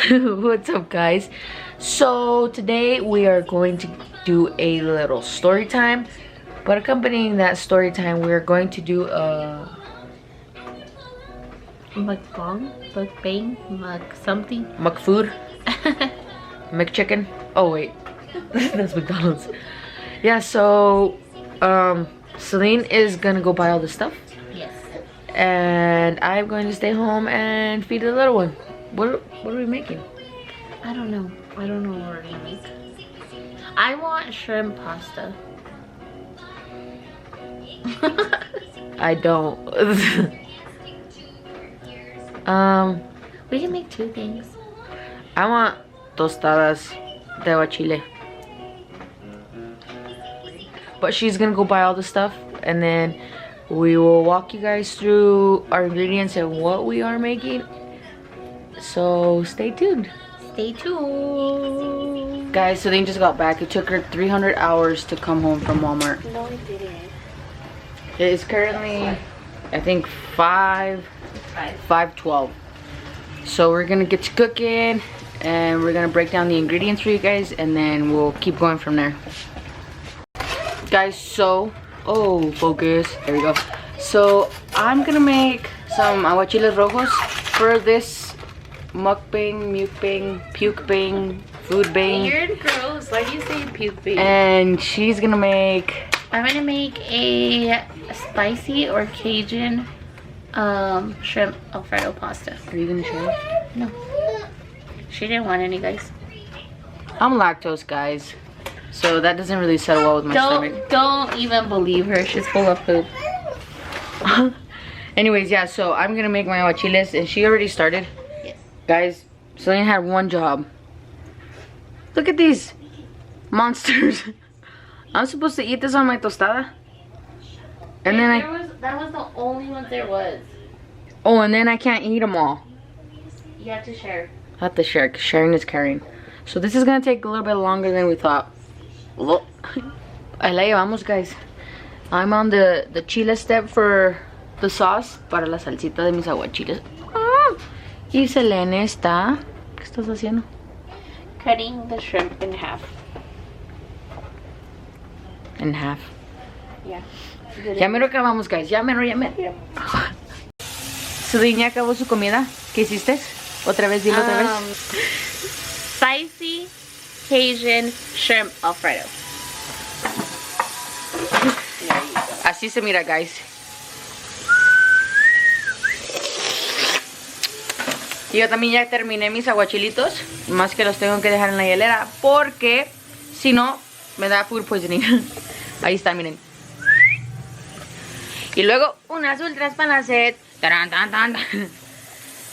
What's up, guys? So today we are going to do a little story time, but accompanying that story time we are going to do a MukBang, something. McFood, McChicken. Oh wait, that's McDonald's. Yeah, so Celine is gonna go buy all the stuff. Yes. And I'm going to stay home and feed the little one. What are we making? I don't know. I don't know what we're gonna make. I want shrimp pasta. I don't. We can make two things. I want tostadas de Aguachile. But she's gonna go buy all the stuff, and then we will walk you guys through our ingredients and what we are making. So stay tuned. Stay tuned. Guys, Celine just got back. It took her 300 hours to come home from Walmart. No, it didn't. It is currently, I think, 5:12. So we're gonna get to cooking, and we're gonna break down the ingredients for you guys, and then we'll keep going from there. Guys, so, oh, focus, there we go. So I'm gonna make some aguachiles rojos for this MukBang, puke bang, food bang. Weird, gross. Why do you say puke bang? And she's gonna make, I'm gonna make a spicy or Cajun shrimp Alfredo pasta. are you gonna try it? No. She didn't want any, guys. I'm lactose, guys, so that doesn't really settle well with my stomach. Don't even believe her. She's full of poop. Anyways, yeah, so I'm gonna make my aguachiles, and she already started. Yes. Guys, Celine had one job. Look at these monsters. I'm supposed to eat this on my tostada, and then that was the only one there was. and then I can't eat them all. You have to share. I have to share, 'cause sharing is caring. So this is gonna take a little bit longer than we thought. Ahí la llevamos, guys. I'm on the chile step for the sauce para la salsita de mis aguachiles. Y Selene está, ¿qué estás haciendo? Cutting the shrimp in half. In half. Yeah. Ya mero acabamos, guys. Ya mero. Celine ya acabó su comida. ¿Qué hiciste? Otra vez, dilo otra vez. Spicy Cajun shrimp Alfredo. Así se mira, guys. Y yo también ya terminé mis aguachilitos. Más que los tengo que dejar en la hielera, porque si no, me da food poisoning. Ahí está, miren. Y luego unas ultras para la sed.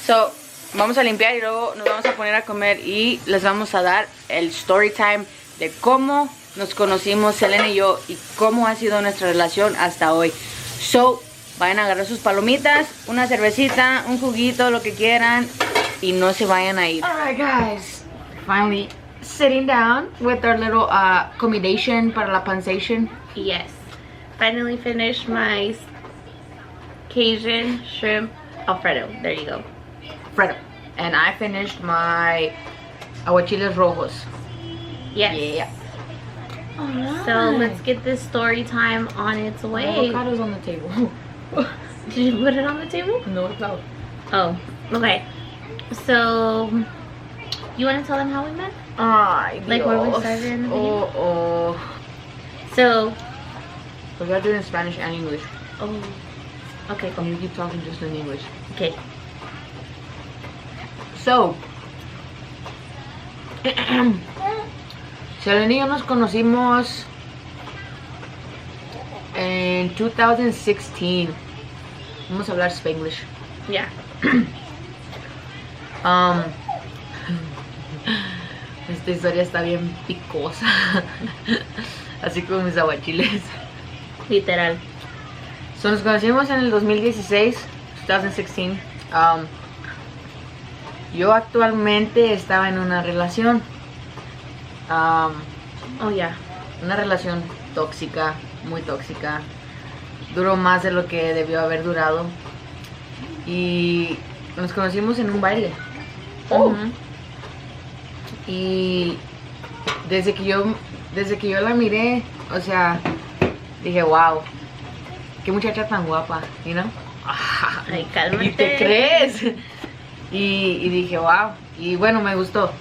So, vamos a limpiar y luego nos vamos a poner a comer. Y les vamos a dar el story time de cómo nos conocimos Selene y yo, y cómo ha sido nuestra relación hasta hoy. So, vayan a agarrar sus palomitas, una cervecita, un juguito, lo que quieran, y no se vayan a ir. Alright, guys, finally sitting down with our little accommodation para la pansation. Yes. Finally finished my Cajun shrimp Alfredo. There you go. Alfredo. And I finished my aguachiles rojos. Yes. Yeah. So let's get this story time on its way. Avocado's on the table. Did you put it on the table? No, it's out. Oh, okay. So, you want to tell them how we met? Ay, Like where we Dios. started in the video? Oh. So, We gotta do it in Spanish and English. oh, okay, And you keep talking just in English. okay. So, Selene y yo nos conocimos en 2016. Vamos a hablar Spanglish. Yeah. Esta historia está bien picosa. Así como mis aguachiles. Literal. So, nos conocimos en el 2016, 2016. Yo actualmente estaba en una relación. Oh, yeah. Una relación tóxica, muy tóxica. Duró más de lo que debió haber durado. Y nos conocimos en un baile. Mhm. Y desde que yo la miré, o sea, dije, wow, qué muchacha tan guapa, you know? Ay, cálmate. ¿Y te crees? Y dije, wow, y bueno, me gustó.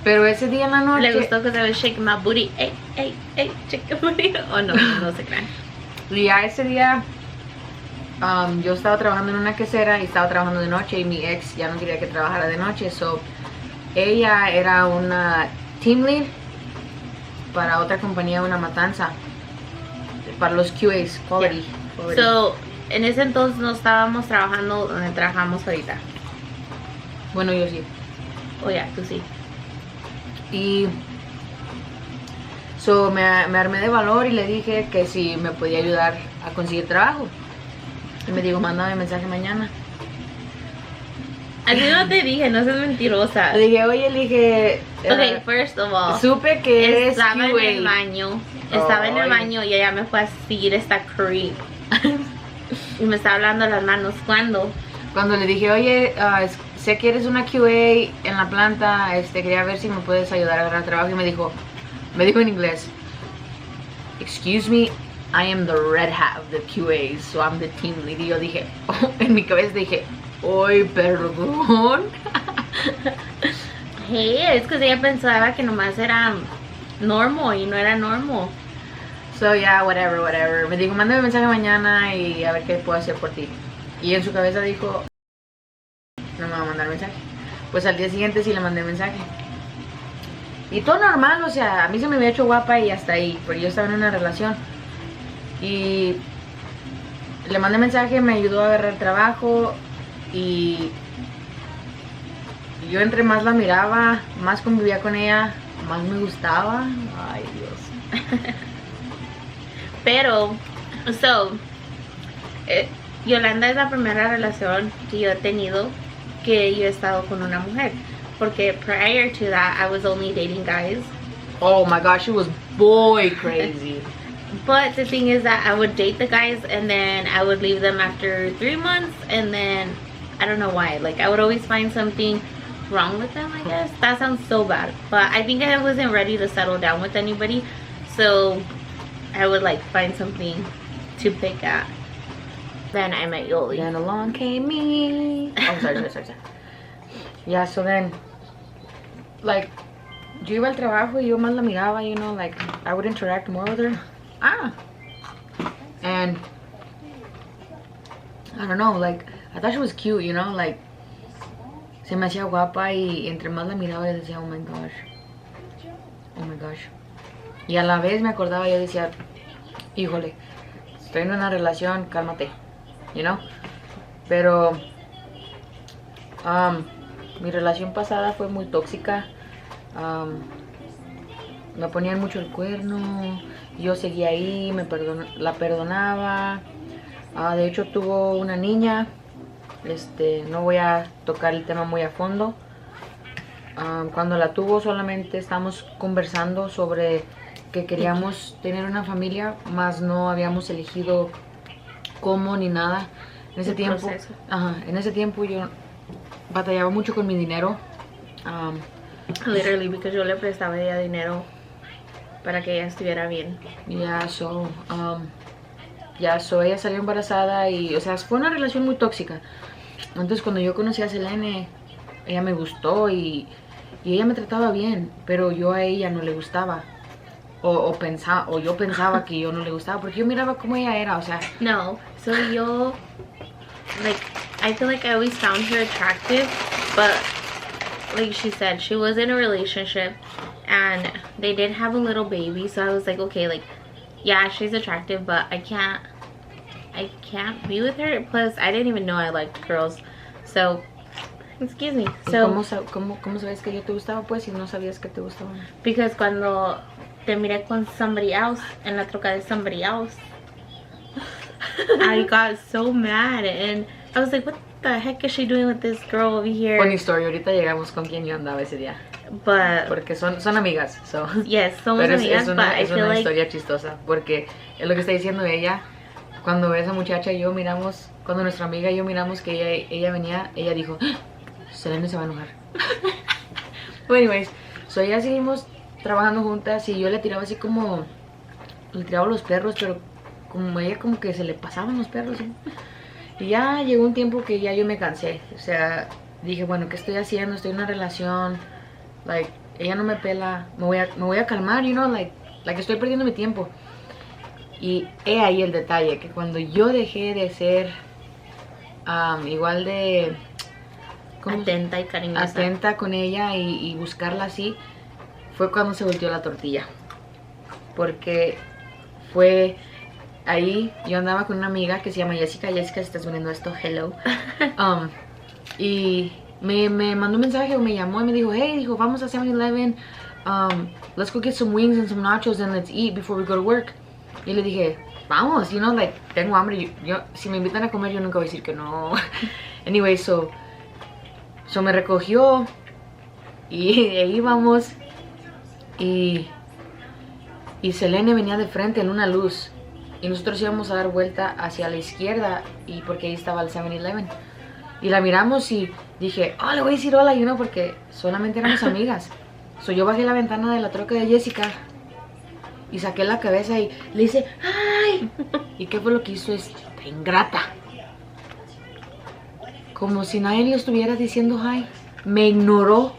Pero ese día en la noche... Le gustó que se shake my booty. Ey, ey, ey, shake my booty. Oh, no, no se crean. Y ya ese día yo estaba trabajando en una quesera y estaba trabajando de noche, y mi ex ya no quería que trabajara de noche, so ella era una team lead para otra compañía, una matanza, para los QAs, quality. Yeah. So, en ese entonces no estábamos trabajando donde trabajamos ahorita. Bueno, yo sí. Oh, ya, tú sí. Y so me armé de valor y le dije que si me podía ayudar a conseguir trabajo. Y me dijo, mándame mensaje mañana. Así no te dije, no seas mentirosa. Le dije, oye, le dije... Ok, first of all, supe que estaba es en QA. el baño. Estaba en el baño y ella me fue a seguir esta creep. Y me está hablando las manos. ¿Cuándo? Cuando le dije, oye, sé que eres una QA en la planta, quería ver si me puedes ayudar a agarrar trabajo. Y me dijo en inglés, excuse me, I am the red hat of the QAs, so I'm the team lead. Y yo dije, oh, en mi cabeza dije, ¡ay, perdón! Hey, es que ella pensaba que nomás era normal y no era normal. So yeah, whatever. Me dijo, mándame mensaje mañana y a ver qué puedo hacer por ti. Y en su cabeza dijo, no me va a mandar mensaje. Pues al día siguiente sí le mandé mensaje. Y todo normal, o sea, a mí se me había hecho guapa y hasta ahí, porque yo estaba en una relación. Y le mandé mensaje, me ayudó a agarrar trabajo. Y yo entre más la miraba, más convivía con ella, más me gustaba. Ay, Dios. Pero, Yolanda es la primera relación que yo he tenido que yo he estado con una mujer. Porque prior to that, I was only dating guys. Oh my gosh, she was boy crazy. But the thing is that I would date the guys and then I would leave them after 3 months, and then I don't know why. Like, I would always find something wrong with them, I guess. That sounds so bad. But I think I wasn't ready to settle down with anybody. So I would like find something to pick at. Then I met Yoli. Then along came me. Oh, sorry. Yeah, so then, like, yo iba al trabajo y yo más la miraba, you know, like, I would interact more with her. And, I don't know, like, I thought she was cute, you know, like, se me hacía guapa y entre más la miraba yo decía, oh my gosh. Y a la vez me acordaba, yo decía, híjole, estoy en una relación, cálmate, you know. Pero mi relación pasada fue muy tóxica. Me ponían mucho el cuerno, yo seguía ahí, la perdonaba. De hecho tuvo una niña. No voy a tocar el tema muy a fondo. Cuando la tuvo solamente estábamos conversando sobre que queríamos tener una familia, mas no habíamos elegido cómo ni nada. En ese tiempo yo batallaba mucho con mi dinero. Literally, because yo le prestaba a ella dinero para que ella estuviera bien. Ella salió embarazada y, o sea, fue una relación muy tóxica. Entonces cuando yo conocí a Selene, ella me gustó y ella me trataba bien, pero yo a ella no le gustaba. O yo pensaba que yo no le gustaba, porque yo miraba cómo ella era, o sea. No, so yo, like, I feel like I always found her attractive, but like she said, she was in a relationship and they did have a little baby, so I was like, okay, like, yeah, she's attractive, but I can't be with her. Plus, I didn't even know I liked girls, so, excuse me. So, ¿Cómo sabes que yo te gustaba, pues, si no sabías que te gustaba? Because cuando te miré con somebody else, en la troca de somebody else, I got so mad, and I was like, what the heck is she doing with this girl over here? Funny story, ahorita llegamos con quien yo andaba ese día. But, porque son amigas, so. Yes, somos amigas, es but I feel una like historia chistosa, porque es lo que está diciendo ella. Cuando esa muchacha y yo miramos, cuando nuestra amiga y yo miramos que ella venía, ella dijo, Selene se va a enojar. Well, anyways, so ya seguimos trabajando juntas y yo le tiraba así como... Le tiraba a los perros, pero como ella como que se le pasaban los perros, ¿sí? Y ya llegó un tiempo que ya yo me cansé. O sea, dije, bueno, ¿qué estoy haciendo? Estoy en una relación. Like, ella no me pela. Me voy a calmar, you know, like estoy perdiendo mi tiempo. Y he ahí el detalle, que cuando yo dejé de ser igual de... Atenta y cariñosa. Atenta con ella y buscarla así, fue cuando se volteó la tortilla. Porque fue ahí, yo andaba con una amiga que se llama Jessica. Jessica, si estás viendo esto, hello. Y me mandó un mensaje o me llamó y me dijo, hey, dijo, vamos a 7-Eleven, let's go get some wings and some nachos and let's eat before we go to work. Y le dije, vamos, you know, like, tengo hambre. Yo si me invitan a comer, yo nunca voy a decir que no. Anyway, so me recogió y de ahí vamos. Y Selene venía de frente en una luz y nosotros íbamos a dar vuelta hacia la izquierda y porque ahí estaba el 7-Eleven y la miramos y dije, le voy a decir hola, you know, porque solamente éramos amigas. So yo bajé la ventana de la troca de Jessica y saqué la cabeza y le hice ¡ay! ¿Y qué fue lo que hizo esta ingrata? Como si nadie le estuviera diciendo hi, me ignoró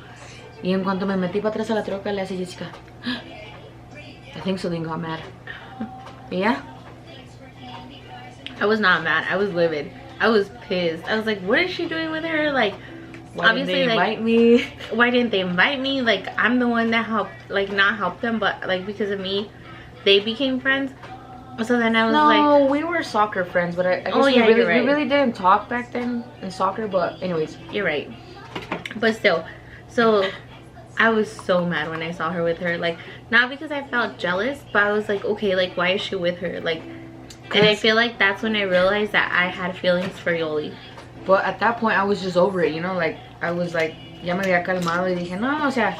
y en cuanto me metí para atrás a la troca le hace Jessica, I think something got mad. Yeah? I was not mad. I was livid. I was pissed. I was like, what is she doing with her? Like, why obviously, didn't they invite me? Why didn't they invite me? Like, I'm the one that helped, like, not help them, but, like, because of me, they became friends. So then I was like... No, we were soccer friends, but I guess we really didn't talk back then in soccer, but anyways. You're right. But still, so... I was so mad when I saw her with her, like, not because I felt jealous, but I was like, okay, like, why is she with her? Like, and I feel like that's when I realized that I had feelings for Yoli. But at that point, I was just over it, you know, like, I was like, ya me había calmado y dije, no, o sea,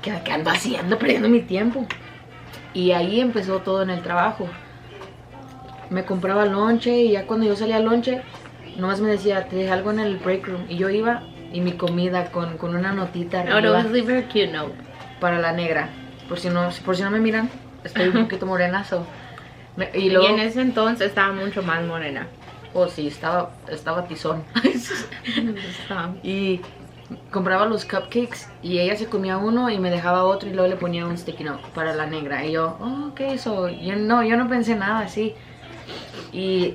¿qué ando haciendo? Perdiendo mi tiempo. Y ahí empezó todo en el trabajo. Me compraba lonche y ya cuando yo salía al lonche, nomás me decía, te dejé algo en el break room. Y yo iba... Y mi comida con una notita arriba. No, leave her a cute note. Para la negra. Por si no me miran, estoy un poquito morena. Y en ese entonces estaba mucho más morena. Oh, sí, estaba tizón. Y compraba los cupcakes y ella se comía uno y me dejaba otro y luego le ponía un sticky note para la negra. Y yo, ok, so, yo no pensé nada así. Y...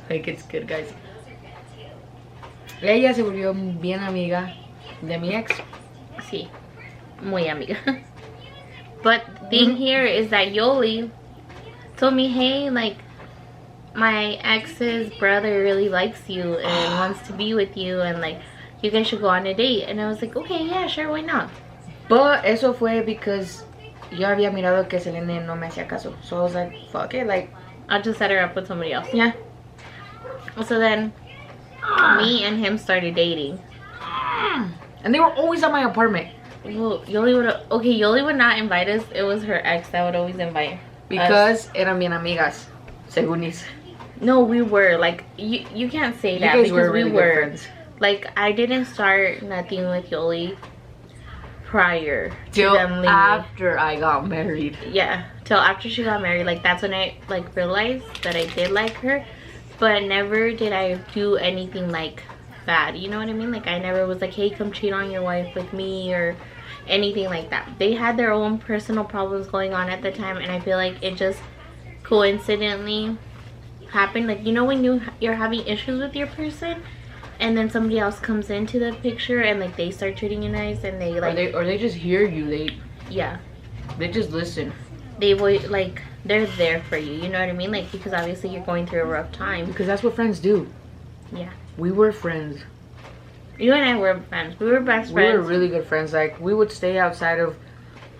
like, it's good, guys. Ella se volvió bien amiga de mi ex. Sí, muy amiga. But the thing here is that Yoli told me, hey, like, my ex's brother really likes you and wants to be with you and, like, you guys should go on a date. And I was like, okay, yeah, sure, why not? But eso fue because yo había mirado que Selene no me hacía caso. So I was like, fuck it, like, I'll just set her up with somebody else. Yeah. So then... me and him started dating. And they were always at my apartment. Well, Yoli would not invite us. It was her ex that would always invite because eran bien amigas, según dice. No, we were. Like, you can't say that because were really we were. Friends. Like, I didn't start nothing with Yoli prior till to them leaving. After I got married. Yeah, till after she got married. Like, that's when I, like, realized that I did like her. But never did I do anything like bad, you know what I mean? Like, I never was like, hey, come cheat on your wife with me or anything like that. They had their own personal problems going on at the time, and I feel like it just coincidentally happened. Like, you know when you're having issues with your person and then somebody else comes into the picture and, like, they start treating you nice and they, like... Or they just hear you, yeah. They just listen. They would, like... they're there for you, you know what I mean? Like, because obviously you're going through a rough time. Because that's what friends do. Yeah. We were friends. You and I were friends. We were best friends. We were really good friends. Like, we would stay outside of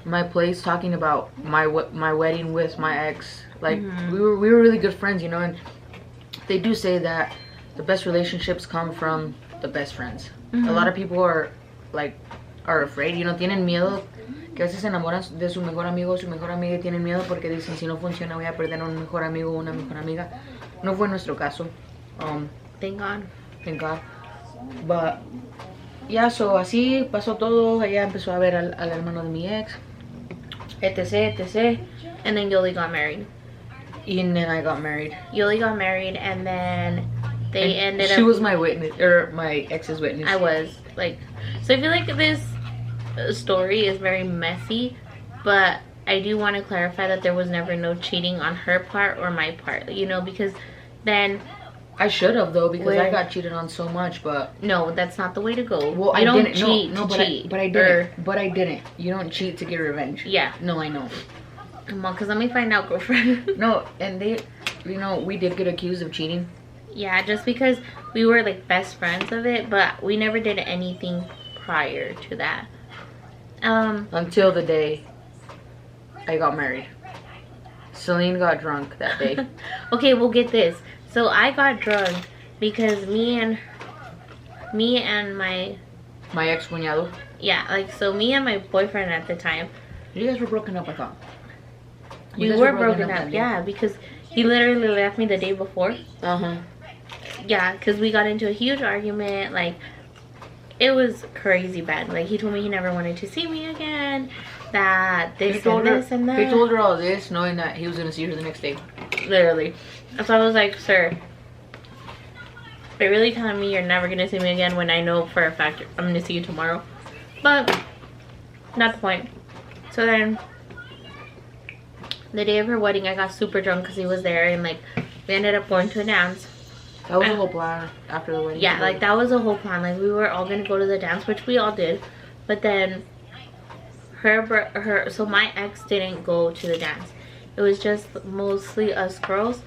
my place talking about my wedding with my ex. Like, we were really good friends, you know? And they do say that the best relationships come from the best friends. A lot of people are afraid, you know, tienen miedo. Que a veces se enamoran de su mejor amigo o su mejor amiga y tienen miedo porque dicen, si no funciona voy a perder a un mejor amigo o una mejor amiga. No fue nuestro caso. Thank God. Thank God. But yeah, so así pasó todo. Ella empezó a ver al hermano de mi ex, etc, etc. And then Yoli got married. And then I got married. Yoli got married, and then they ended up. She was my witness, or my ex's witness. I was like, so I feel like this story is very messy, but I do want to clarify that there was never no cheating on her part or my part, you know, because then I should have though, because I got cheated on so much. But no, that's not the way to go. Well, I don't cheat to cheat. But I didn't. But I didn't. You don't cheat to get revenge. Yeah. No, I know. Come on, because let me find out, girlfriend. No, and they, you know, we did get accused of cheating. Yeah, just because we were like best friends of it, but we never did anything prior to that. Until the day I got married. Celine got drunk that day. Okay, we'll get this. So I got drunk because me and my ex-cuñado. Yeah, like, so me and my boyfriend at the time. You guys were broken up, I thought. We were broken up, yeah, because he literally left me the day before. Yeah, because we got into a huge argument. Like, it was crazy bad. Like, he told me he never wanted to see me again. That this and this and that. He told her all this, knowing that he was going to see her the next day. Literally. So I was like, sir, you're really telling me you're never going to see me again when I know for a fact I'm going to see you tomorrow? But, not the point. So then, the day of her wedding, I got super drunk because he was there. And, like, we ended up going to a dance. That was the whole plan after the wedding. Yeah, like, that was the whole plan. Like, we were all going to go to the dance, which we all did. But then, so my ex didn't go to the dance. It was just mostly us girls.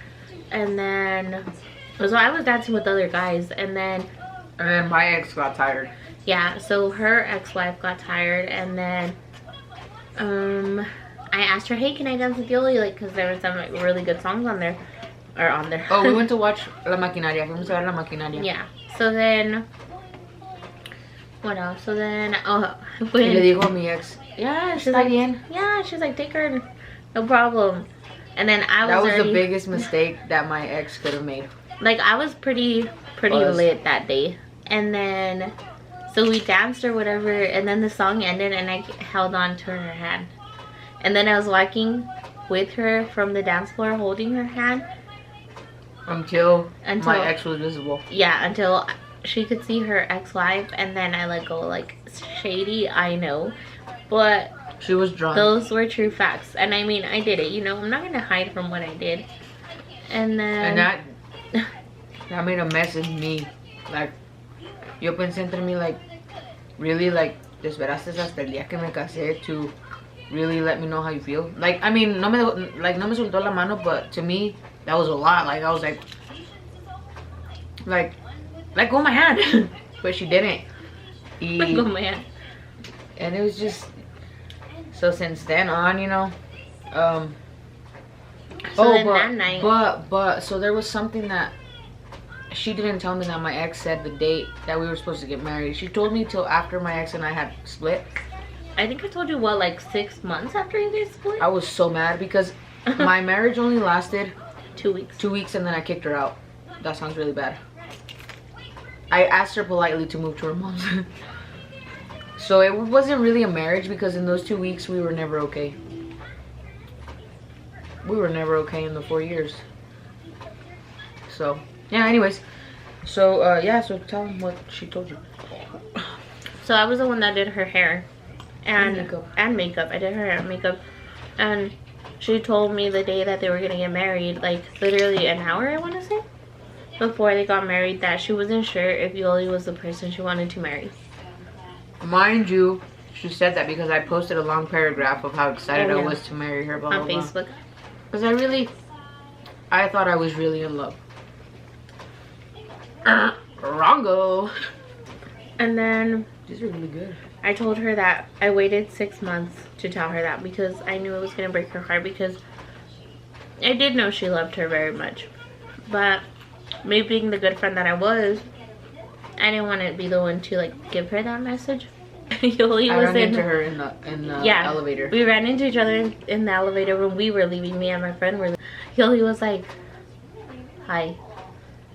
And then, so I was dancing with other guys. And then my ex got tired. Yeah, so her ex-wife got tired. And then, I asked her, hey, can I dance with Yoli? Like, because there were some like, really good songs on there. Oh, we went to watch La Maquinaria. Fuimos a ver La Maquinaria. Yeah. So then, what else? So then, when le dijo a mi ex, yeah, she's like, bien. Yeah, she's like, take her, no problem. And then that was the biggest mistake that my ex could have made. Like, I was pretty lit that day. And then, so we danced or whatever, and then the song ended, and I held on to her hand. And then I was walking with her from the dance floor, holding her hand. Until my ex was visible. Yeah, until she could see her ex-wife, and then I let go. Like, shady, I know. But she was drunk. Those were true facts. And I mean, I did it, you know. I'm not going to hide from what I did. And then... And that made a mess in me. Like, yo pensé entre mí, like, really, like, te esperaste hasta el día que me casé to really let me know how you feel. Like, I mean, no me soltó la mano, but to me, that was a lot. Like, I was like, let go of my hand. But she didn't. Let go of my hand. And it was just, so since then on, you know, but so there was something that she didn't tell me that my ex said the date that we were supposed to get married. She told me till after my ex and I had split. I think I told you, what, like 6 months after you guys split? I was so mad because my marriage only lasted 2 weeks. 2 weeks, and then I kicked her out. That sounds really bad. I asked her politely to move to her mom's. So it wasn't really a marriage because in those 2 weeks we were never okay. We were never okay in the 4 years. So yeah, anyways. So yeah, so tell them what she told you. So I was the one that did her hair and makeup. I did her hair and makeup, and she told me the day that they were gonna get married, like literally an hour, I want to say, before they got married, that she wasn't sure if Yoli was the person she wanted to marry. Mind you, she said that because I posted a long paragraph of how excited I was to marry her, blah, on blah, Facebook. Because I thought I was really in love. Wrongo. And then these are really good. I told her that I waited 6 months to tell her that because I knew it was gonna break her heart, because I did know she loved her very much. But me being the good friend that I was, I didn't want to be the one to like give her that message. Yoli was ran into her in the elevator. We ran into each other in the elevator when we were leaving. Me and my friend were. Yoli was like, "Hi."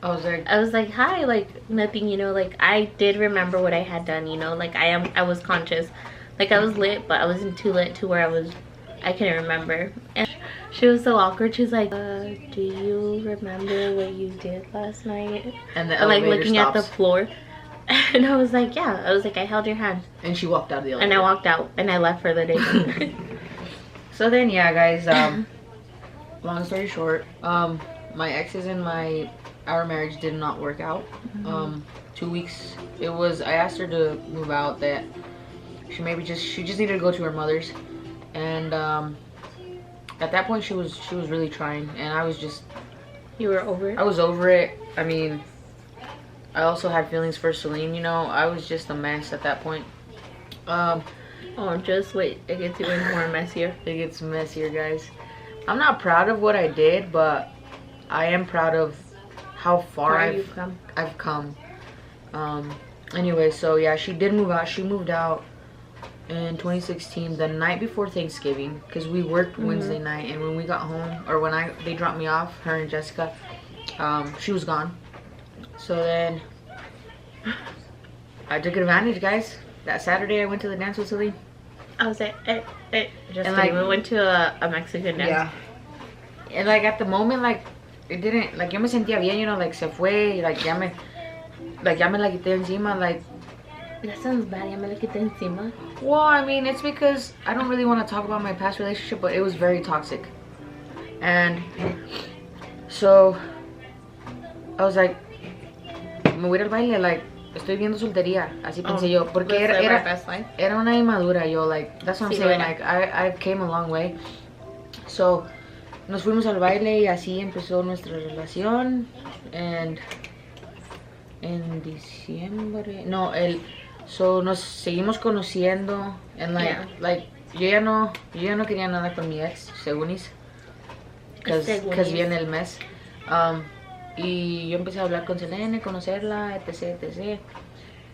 I was like, hi, like nothing, you know, like I did remember what I had done, you know, like I was conscious, like I was lit, but I wasn't too lit to where I couldn't remember. And she was so awkward. She was like, do you remember what you did last night? And the like elevator looking stops. at the floor. And I was like, yeah. I was like, I held your hand. And she walked out of the elevator. And I walked out and I left for the day. So then, yeah, guys, long story short, my exes and our marriage did not work out. 2 weeks. I asked her to move out, that she just needed to go to her mother's. And at that point she was really trying, and I was just... You were over it? I was over it. I mean, I also had feelings for Celine, you know. I was just a mess at that point. Oh, just wait. It gets even more messier. It gets messier, guys. I'm not proud of what I did, but I am proud of how far I've come. Anyway, so yeah, she did move out. She moved out in 2016, the night before Thanksgiving, because we worked Wednesday night, and when we got home, or when they dropped me off, her and Jessica, she was gone. So then I took advantage, guys. That Saturday I went to the dance with Celine. I was like, just And, like, we went to a Mexican dance. Yeah. And like at the moment, like it didn't, like yo me sentía bien, you know, like se fue, like ya me la quité encima, like. That sounds bad. Ya me la quité encima. Well, I mean, it's because I don't really want to talk about my past relationship, but it was very toxic. And so I was like, me voy a ir al baile, like estoy viendo soltería, así pensé yo, porque era una inmadura, yo, like, that's what I'm saying, like, I came a long way. So nos fuimos al baile y así empezó nuestra relación. And en diciembre, no, so nos seguimos conociendo, and like yo ya no quería nada con mi ex, segunis, because viene el mes. Y yo empecé a hablar con Selene, conocerla, etc, etc.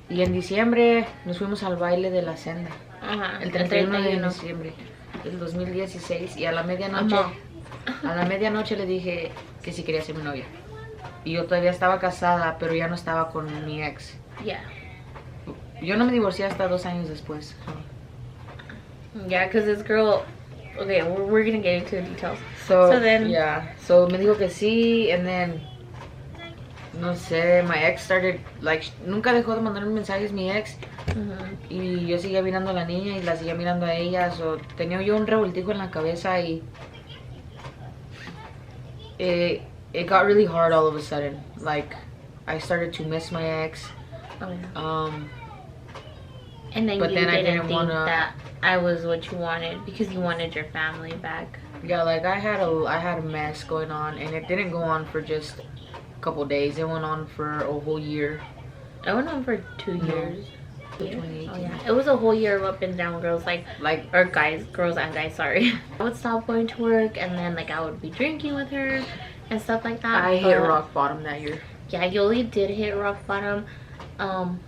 Y en diciembre nos fuimos al baile de la senda. Ajá, el 31 de diciembre del 2016. Y a la medianoche le dije que si quería ser mi novia. Y yo todavía estaba casada, pero ya no estaba con mi ex. Yeah. Yo no me divorcié hasta 2 años después. Yeah, because this girl... Okay, we're gonna get into the details. So then... Yeah. So me dijo que sí, and then... No sé, my ex started... Like, nunca dejó de mandarme mensajes mi ex. Y yo seguía mirando a la niña y la seguía mirando a ella. So, tenía yo un revoltijo en la cabeza y... It got really hard all of a sudden. Like, I started to miss my ex. Oh, yeah. And then but you then didn't I didn't think wanna... that I was what you wanted because you wanted your family back. Yeah, like I had a mess going on, and it didn't go on for just a couple days. It went on for a whole year. It went on for 2 years. Oh yeah, it was a whole year of up and down, girls, or girls and guys, sorry. I would stop going to work, and then like I would be drinking with her and stuff like that. I hit rock bottom that year. Yeah, Yoli did hit rock bottom.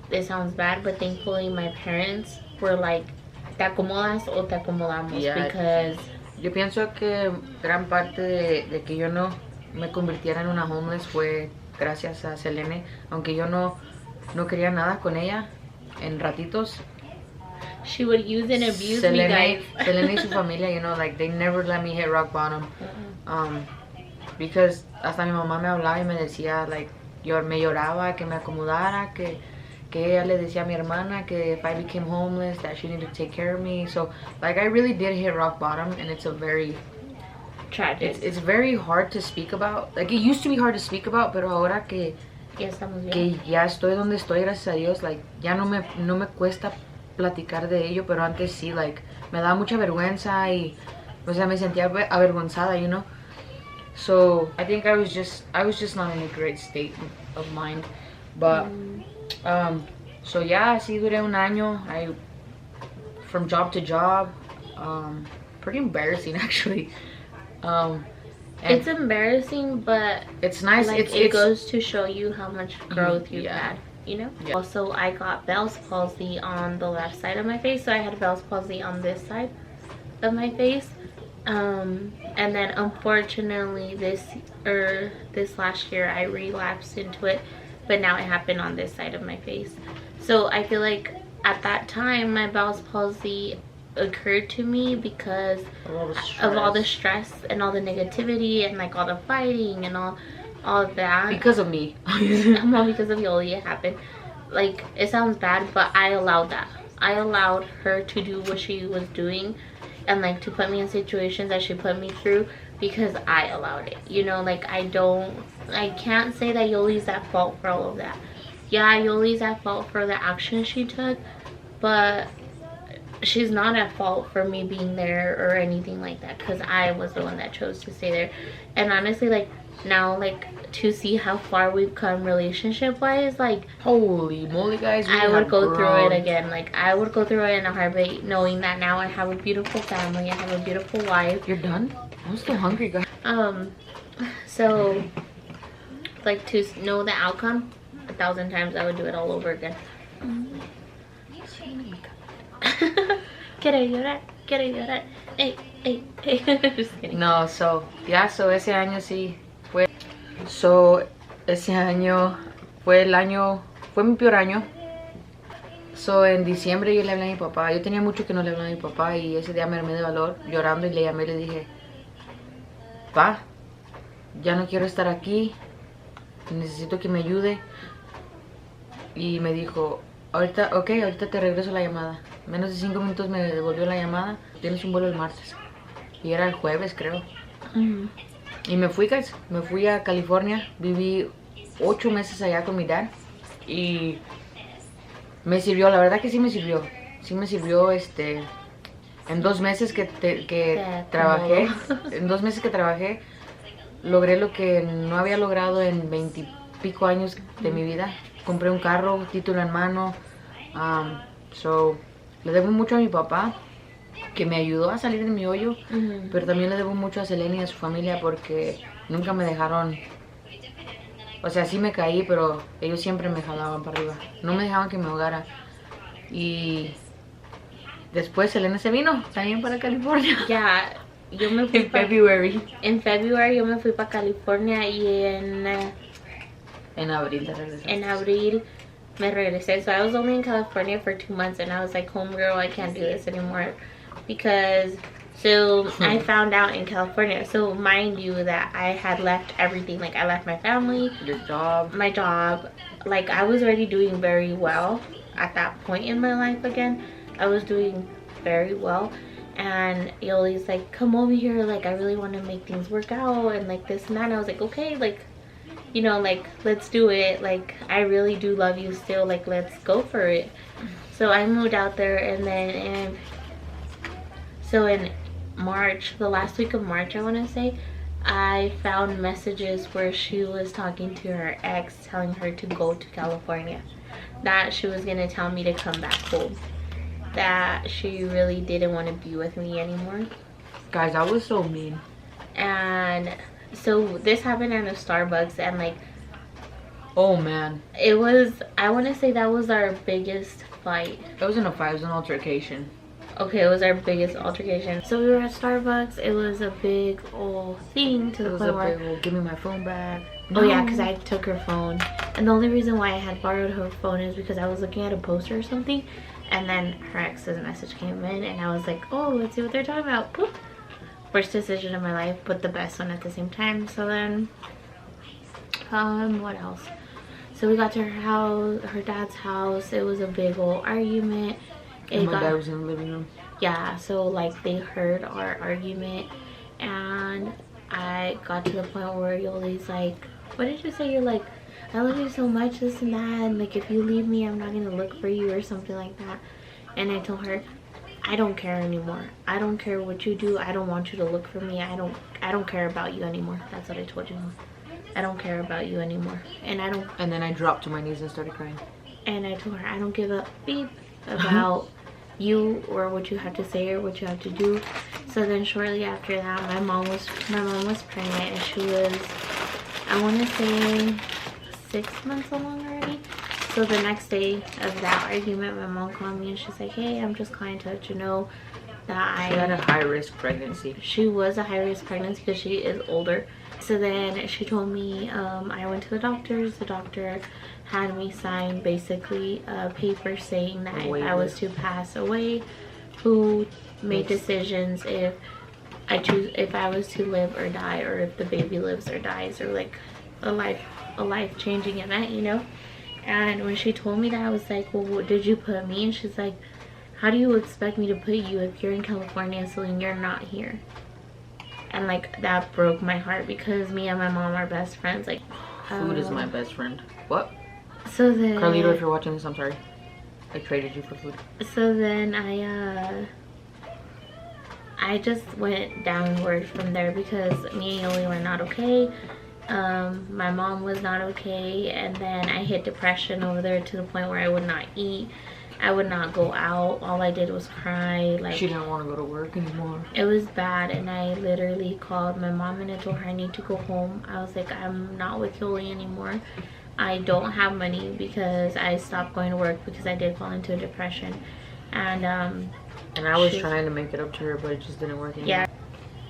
It sounds bad, but thankfully my parents were like, te acomodas o te acomodamos, because yo pienso que gran parte de que yo no me convirtiera en una homeless fue gracias a Selene, aunque yo no quería nada con ella en ratitos. She would use and abuse me, guys. Selene y su familia, you know, like they never let me hit rock bottom. Because hasta mi mamá me hablaba y me decía, like, me lloraba que me acomodara, que ella le decía a mi hermana que if I became homeless that she needed to take care of me. So like I really did hit rock bottom, and it's a very tragic. It's very hard to speak about. Like it used to be hard to speak about, pero ahora que ya estoy donde estoy, gracias a Dios, like ya no me cuesta platicar de ello, pero antes sí, like me daba mucha vergüenza y o sea me sentía avergonzada, you know. So I think I was just not in a great state of mind, but so yeah, así duré un año. From job to job, pretty embarrassing actually. It's embarrassing, but it's nice. Like, it goes to show you how much growth you've had, you know. Yeah. Also, I got Bell's palsy on the left side of my face, so I had Bell's palsy on this side of my face. And then unfortunately this last year I relapsed into it, but now it happened on this side of my face. So I feel like at that time my Bell's palsy occurred to me because of all the stress and all the negativity and like all the fighting and all of that. Because of me. Well, because of Yoli it happened. Like, it sounds bad, but I allowed that. I allowed her to do what she was doing and like to put me in situations that she put me through because I allowed it. You know, like I can't say that Yoli's at fault for all of that. Yeah, Yoli's at fault for the action she took, but she's not at fault for me being there or anything like that, because I was the one that chose to stay there. And honestly, like now, like to see how far we've come relationship wise, like holy moly, guys, I would go through it again. Like I would go through it in a heartbeat, knowing that now I have a beautiful family, I have a beautiful wife. You're done? I'm still hungry, guys. So like to know the outcome 1,000 times, I would do it all over again. Quiero llorar. Hey. Just kidding. No, so yeah, so ese año sí fue. So ese año fue mi peor año. So en diciembre yo le hablé a mi papá. Yo tenía mucho que no le hablaba a mi papá y ese día me armé de valor llorando y le llamé y le dije: Pa, ya no quiero estar aquí, necesito que me ayude. Y me dijo: ahorita te regreso la llamada. Menos de 5 minutos me devolvió la llamada. Tienes un vuelo el martes. Y era el jueves, creo. Y me fui, guys. Me fui a California. Viví 8 meses allá con mi dad. Y me sirvió, la verdad que sí me sirvió. Sí me sirvió, en 2 meses que trabajé. En 2 meses que trabajé, logré lo que no había logrado en 20 y pico años de mi vida. Compré un carro, título en mano. Le debo mucho a mi papá, que me ayudó a salir de mi hoyo. Pero también le debo mucho a Selene y a su familia, porque nunca me dejaron. O sea, sí me caí, pero ellos siempre me jalaban para arriba. No me dejaban que me ahogara. Y después Selene se vino también para California. Ya, yo me fui en February yo me fui para California y en abril te regresé. En abril me regresé. So I was only in California for 2 months and I was like, homegirl, I can't do this anymore. Because, so I found out in California. So mind you that I had left everything. Like I left my family. Your job. My job. Like I was already doing very well at that point in my life again. I was doing very well. And Yoli's like, come over here. Like I really want to make things work out. And like this and that. And I was like, okay, like, you know, like, let's do it. Like, I really do love you still. Like, let's go for it. So I moved out there, and then in March, the last week of March, I want to say, I found messages where she was talking to her ex, telling her to go to California. That she was going to tell me to come back home. That she really didn't want to be with me anymore. Guys, I was so mean. And so this happened at a Starbucks, and like, oh man, it was, I want to say that was our biggest fight. It wasn't a fight, it was an altercation. Okay, it was our biggest altercation. So we were at Starbucks. It was a big old thing to the point where, give me my phone back. No. Oh yeah, because I took her phone, and the only reason why I had borrowed her phone is because I was looking at a poster or something, and then her ex's message came in, and I was like, oh, let's see what they're talking about. Boop. Worst decision of my life, but the best one at the same time. So then, what else? So we got to her house, her dad's house. It was a big old argument. And my dad was in the living room. Yeah, so like they heard our argument, and I got to the point where Yoli's like, what did you say? You're like, I love you so much, this and that, and like if you leave me, I'm not gonna look for you or something like that. And I told her, I don't care anymore. I don't care what you do. I don't want you to look for me. I don't care about you anymore. That's what I told you. I don't care about you anymore. And then I dropped to my knees and started crying. And I told her, I don't give a beep about you or what you have to say or what you have to do. So then shortly after that, my mom was pregnant, and she was, I want to say 6 months along already. So the next day of that argument, my mom called me and she's like, hey, I'm just calling to let you know that She had a high-risk pregnancy. she was a high-risk pregnancy because she is older. So then she told me, I went to the doctor's. The doctor had me sign basically a paper saying that if I was to pass away, who made decisions if I was to live or die, or if the baby lives or dies, or like a life-changing event, you know. And when she told me that, I was like, well, what did you put me? And she's like, how do you expect me to put you if you're in California, so you're not here? And like that broke my heart because me and my mom are best friends. Like, food is my best friend. What? So then, Carlito, if you're watching this, I'm sorry. I traded you for food. So then I just went downward from there because me and Yoli were not okay. My mom was not okay, and then I hit depression over there to the point where I would not eat. I would not go out. All I did was cry. Like, she didn't want to go to work anymore. It was bad, and I literally called my mom and I told her I need to go home. I was like, I'm not with Yoli anymore. I don't have money because I stopped going to work because I did fall into a depression. And I was trying to make it up to her, but it just didn't work anymore. Yeah.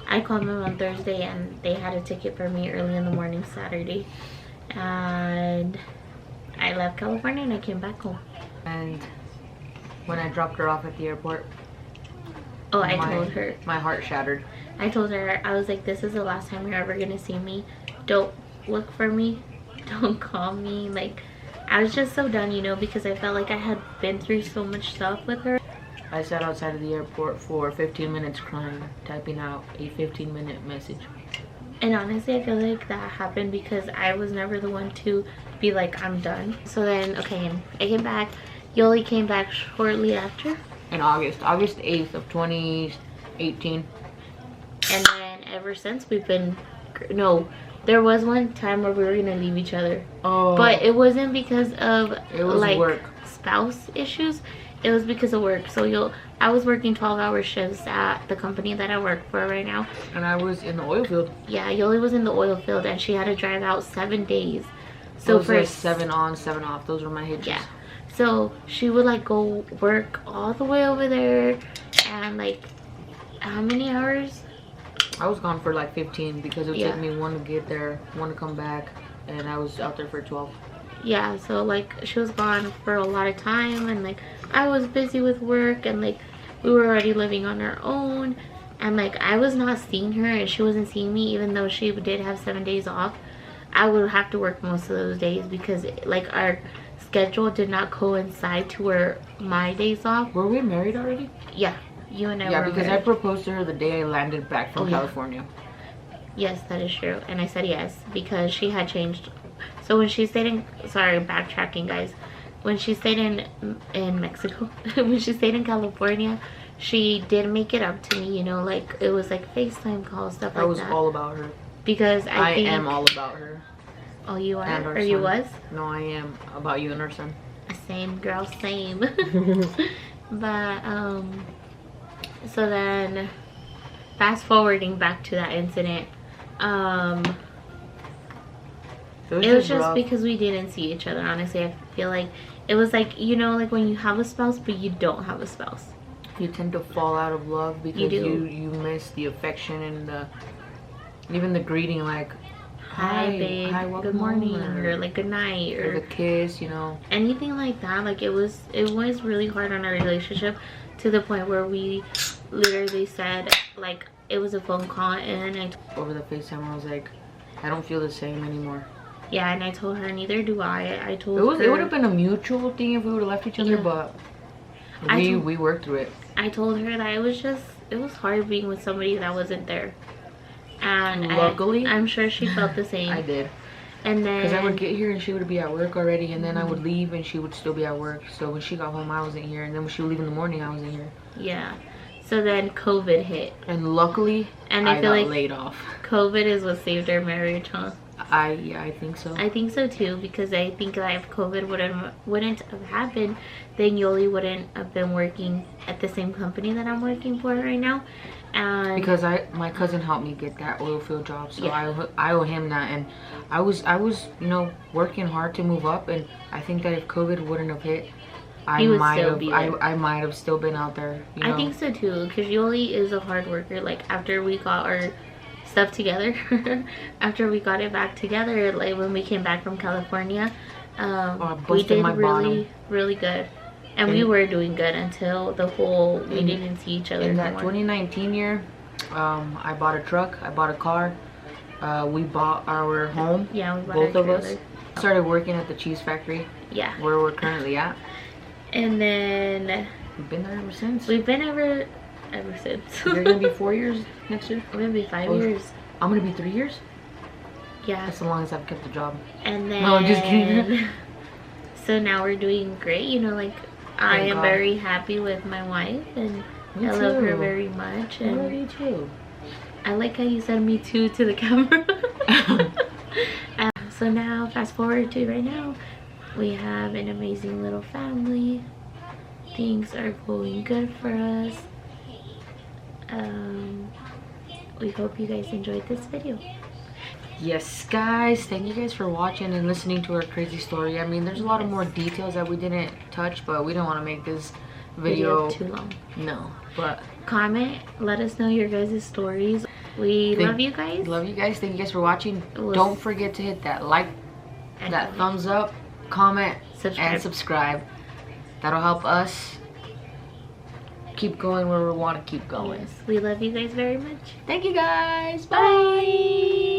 I called them on Thursday and they had a ticket for me early in the morning Saturday. And I left California and I came back home. And when I dropped her off at the airport, I told her. My heart shattered. I told her, I was like, this is the last time you're ever gonna see me. Don't look for me. Don't call me. Like, I was just so done, you know, because I felt like I had been through so much stuff with her. I sat outside of the airport for 15 minutes crying, typing out a 15-minute message. And honestly, I feel like that happened because I was never the one to be like, I'm done. So then, okay, I came back. Yoli came back shortly after. In August 8th of 2018. And then ever since we've been, no, there was one time where we were gonna leave each other. Oh. But it wasn't because of like work. spouse issues. It was because of work. So I was working 12-hour shifts at the company that I work for right now. And I was in the oil field. Yeah, Yoli was in the oil field and she had to drive out 7 days. So for like 7 on, 7 off. Those were my hitches. Yeah. So she would like go work all the way over there, and like, how many hours? I was gone for like 15 because it took me 1 to get there, 1 to come back, and I was out there for 12. Yeah, so like she was gone for a lot of time, and like I was busy with work, and like we were already living on our own, and like I was not seeing her and she wasn't seeing me, even though she did have 7 days off. I would have to work most of those days because like our schedule did not coincide to where my days off. Were we married already? Yeah, you and I were Yeah, because married. I proposed to her the day I landed back from California. Yes, that is true. And I said yes because she had changed. So when she stayed in, sorry, backtracking guys. When she stayed in Mexico, when she stayed in California, she did make it up to me, you know, like it was like FaceTime calls, stuff like that. I was all about her. Because I am all about her. Oh, you are? And Or son. you was? No, I am about you and her son. Same girl, same. But so then fast forwarding back to that incident, it was just rough. Because we didn't see each other. Honestly, I feel like it was like, you know, like when you have a spouse but you don't have a spouse, you tend to fall out of love because you miss the affection and even the greeting, like hi babe, hi, good morning, or like good night, or the kiss, you know, anything like that. Like it was really hard on our relationship to the point where we literally said, like, it was a phone call and over the FaceTime I was like, I don't feel the same anymore. Yeah, and I told her neither do I. I told her it would have been a mutual thing if we would have left each other, but we worked through it. I told her that it was hard being with somebody that wasn't there. And luckily, I'm sure she felt the same. I did. And then, because I would get here and she would be at work already, and then I would leave and she would still be at work. So when she got home, I wasn't here, and then when she would leave in the morning, I wasn't here. Yeah. So then COVID hit. And luckily, I got like laid off. COVID is what saved our marriage, huh? I think so. I think so too, because I think that if COVID wouldn't have happened, then Yoli wouldn't have been working at the same company that I'm working for right now. And because my cousin helped me get that oil field job, so I owe him that, and I was you know, working hard to move up, and I think that if COVID wouldn't have hit, he would still be there. I might have still been out there. You know? I think so too, because Yoli is a hard worker. Like after we got our stuff together, after we got it back together, like when we came back from California, we did really good, and we were doing good until the whole we didn't see each other. In that 2019 year, I bought a truck, I bought a car, we bought our home. Yeah, we bought both of us. trailer. Started working at the cheese factory. Yeah. Where we're currently at. And then we've been there ever since. We've been ever since. You're gonna be 4 years next year? I'm gonna be 5 years. I'm gonna be 3 years? Yeah. That's as long as I've kept the job. And then no, I'm just kidding. So now we're doing great, you know, like I am very happy with my wife, and I love her very much. And I love you too. I like how you said me too to the camera. So now, fast forward to right now, we have an amazing little family. Things are going good for us. We hope you guys enjoyed this video. Yes, guys, thank you guys for watching and listening to our crazy story. I mean, there's a lot of more details that we didn't touch, but we don't want to make this video too long. No, but comment, let us know your guys' stories. We love you guys. Love you guys. Thank you guys for watching. Don't forget to hit that like, that thumbs up, comment, and subscribe. That'll help us keep going where we want to keep going. Yes, we love you guys very much. Thank you guys. Bye.